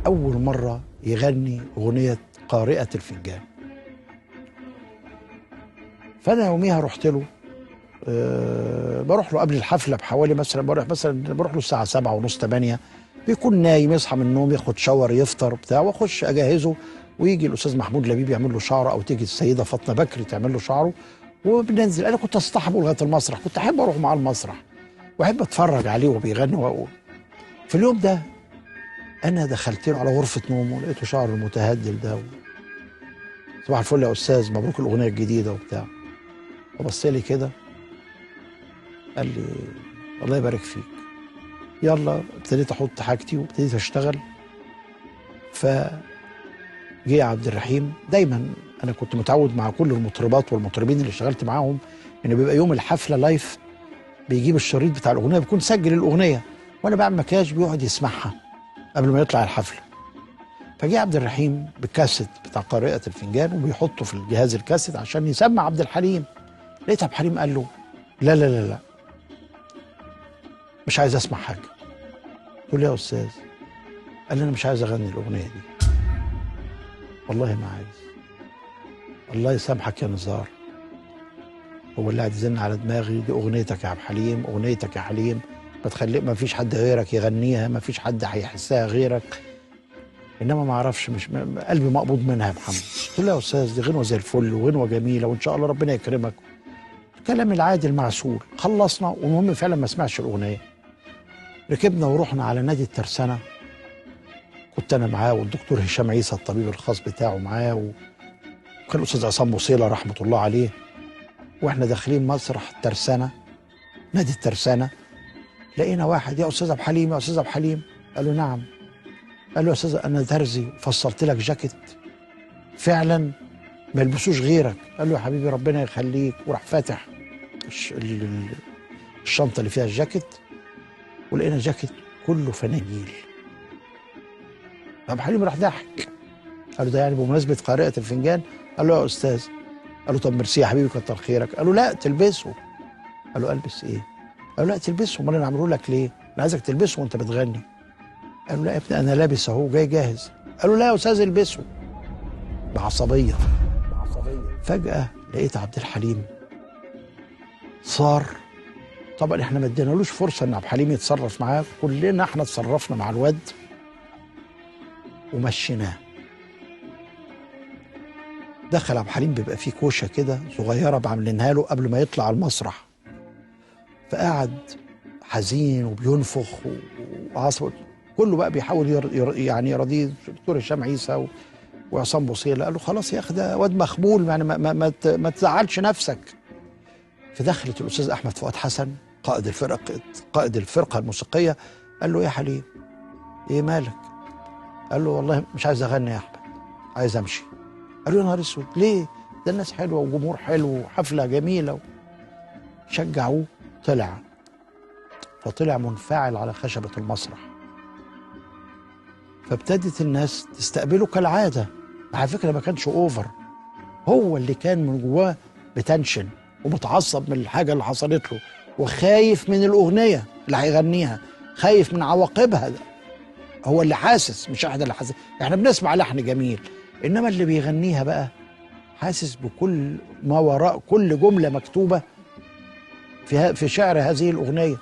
أول مرة يغني أغنية قارئة الفنجان. فأنا يوميها رحت له، بروح له قبل الحفلة بحوالي مثلا، بروح له الساعة 7:30 8، بيكون نايم، يصحى من النوم ياخد شاور يفطر بتاع، واخش اجهزه، ويجي الاستاذ محمود لبيب يعمل له شعره، او تيجي السيده فاطمه بكري تعمل له شعره، وبننزل. انا كنت اصطحبه لغايه المسرح، كنت احب اروح معاه المسرح واحب اتفرج عليه وهو بيغني في اليوم ده انا دخلت له على غرفه نومه، لقيته شعره المتهدل ده صباح الفل يا استاذ، مبروك الاغنيه الجديده وبتاع. فبص لي كده قال لي الله يبارك فيك. يلا ابتديت احط حاجتي وابتديت اشتغل. فجه عبد الرحيم. دايما انا كنت متعود مع كل المطربات والمطربين اللي اشتغلت معاهم ان بيبقى يوم الحفله لايف، بيجيب الشريط بتاع الاغنيه، بيكون سجل الاغنيه وانا بعمل مكياج بيقعد يسمعها قبل ما يطلع الحفله. فجه عبد الرحيم بالكاسيت بتاع قارئة الفنجان وبيحطه في الجهاز الكاسيت عشان يسمع عبد الحليم. لقيت عبد الحليم قال له لا لا لا لا، مش عايز اسمع حاجه. قلت له يا استاذ. قال لي انا مش عايز اغني الاغنيه دي، والله ما عايز. الله يسامحك يا نزار، هو اللي قاعد يزن على دماغي، دي اغنيتك يا عبد الحليم، اغنيتك يا حليم، ما فيش حد غيرك يغنيها، ما فيش حد هيحسها غيرك. انما ما اعرفش، مش قلبي مقبوض منها يا محمد. قلت له يا استاذ دي غنوه زي الفل وغنوه جميله وان شاء الله ربنا يكرمك. الكلام العادي المعسول. خلصنا والمهم فعلا ما سمعش الاغنيه. ركبنا ورحنا على نادي الترسانه، كنت انا معاه والدكتور هشام عيسى الطبيب الخاص بتاعه معاه، وكان الاستاذ عصام بوصيله رحمه الله عليه. واحنا داخلين مسرح الترسانه، نادي الترسانه، لقينا واحد يا استاذ عبد الحليم، يا استاذ عبد الحليم. قال له نعم. قال له يا استاذ انا ترزي فصلت لك جاكيت فعلا ما يلبسوش غيرك. قال له يا حبيبي ربنا يخليك. وراح فاتح الشنطه اللي فيها الجاكيت، ولقينا جاكيت كله فناجيل. عبد الحليم راح ضحك، قال له ده يعني بمناسبه قارئة الفنجان؟ قال له يا استاذ. قال له طب ميرسي يا حبيبي كتر خيرك. قال له لا تلبسه. قال له البس ايه؟ قال له لا تلبسه، امال انا عامله لك ليه؟ انا عايزك تلبسه وانت بتغني. قال له لا يا ابني انا لابس اهو جاي جاهز. قال له لا يا استاذ البسه، بعصبيه. فجاه لقيت عبد الحليم صار، طبعا احنا ما ادينالوش فرصه ان عبد الحليم يتصرف معاه، كلنا احنا اتصرفنا مع الواد ومشيناه. دخل عبد الحليم، بيبقى فيه كوشه كده صغيره بعملينها له قبل ما يطلع على المسرح، فقعد حزين وبينفخ وعصب، كله بقى بيحاول يعني يرضيه الدكتور هشام عيسى وعصام بوصيله. قال له خلاص يا اخي ده واد مخبول، يعني ما تزعلش نفسك. فدخلت الاستاذ احمد فؤاد حسن قائد الفرقه الموسيقيه. قال له يا حليم ايه مالك؟ قال له والله مش عايز اغني يا احمد، عايز امشي. قال له يا نهار اسود ليه؟ ده الناس حلوه وجمهور حلو وحفله جميله. شجعوه. فطلع منفعل على خشبه المسرح، فابتدت الناس تستقبله كالعاده. على فكره ما كانش اوفر، هو اللي كان من جواه بتنشن ومتعصب من الحاجه اللي حصلت له، وخايف من الاغنيه اللي هيغنيها، خايف من عواقبها. ده هو اللي حاسس، مش احنا اللي حاسس. احنا بنسمع لحن جميل، انما اللي بيغنيها بقى حاسس بكل ما وراء كل جمله مكتوبه في شعر هذه الاغنيه.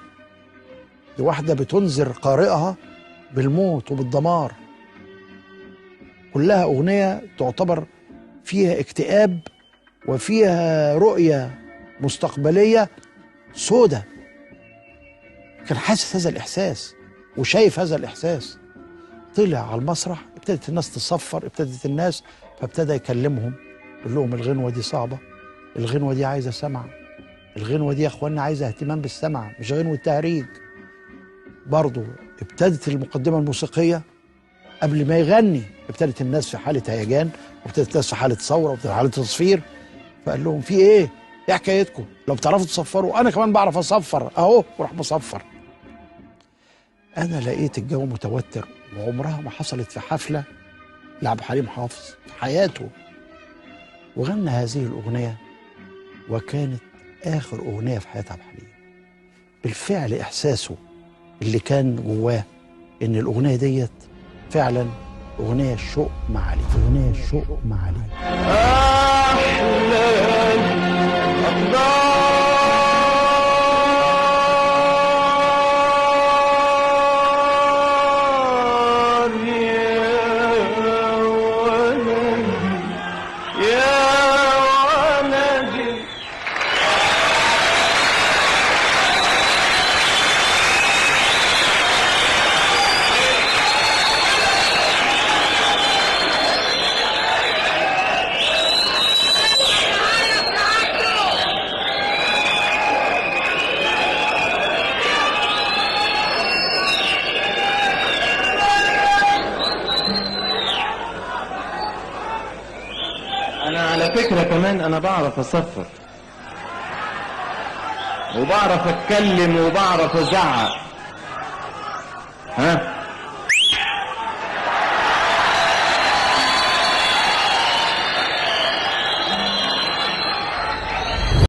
دي واحده بتنذر قارئها بالموت وبالدمار. كلها اغنيه تعتبر فيها اكتئاب وفيها رؤيه مستقبليه سودة. كان حاسس هذا الاحساس وشايف هذا الاحساس. طلع على المسرح، ابتدت الناس تصفر، فابتدى يكلمهم يقول لهم الغنوه دي صعبه، الغنوه دي عايزه سمع، الغنوه دي يا اخوانا عايزه اهتمام بالسمع، مش غنوه تهريج. برضه ابتدت المقدمه الموسيقيه قبل ما يغني، ابتدت الناس في حاله هيجان، وابتدت الناس في حاله ثوره، وابتدت في حاله تصفير. فقال لهم في ايه؟ ايه حكايتكم؟ لو بتعرفوا تصفروا انا كمان بعرف اصفر اهو، وراح مصفر. انا لقيت الجو متوتر، وعمرها ما حصلت في حفله لعبد الحليم حافظ في حياته. وغنى هذه الاغنيه، وكانت اخر اغنيه في حياه عبد الحليم. بالفعل احساسه اللي كان جواه ان الاغنيه ديت فعلا أغنية الشوق مع علي، أغنية الشوق مع علي. أحلى الأقدار يا ولدي. انا على فكرة كمان انا بعرف اصفر وبعرف اتكلم وبعرف ازعق. ها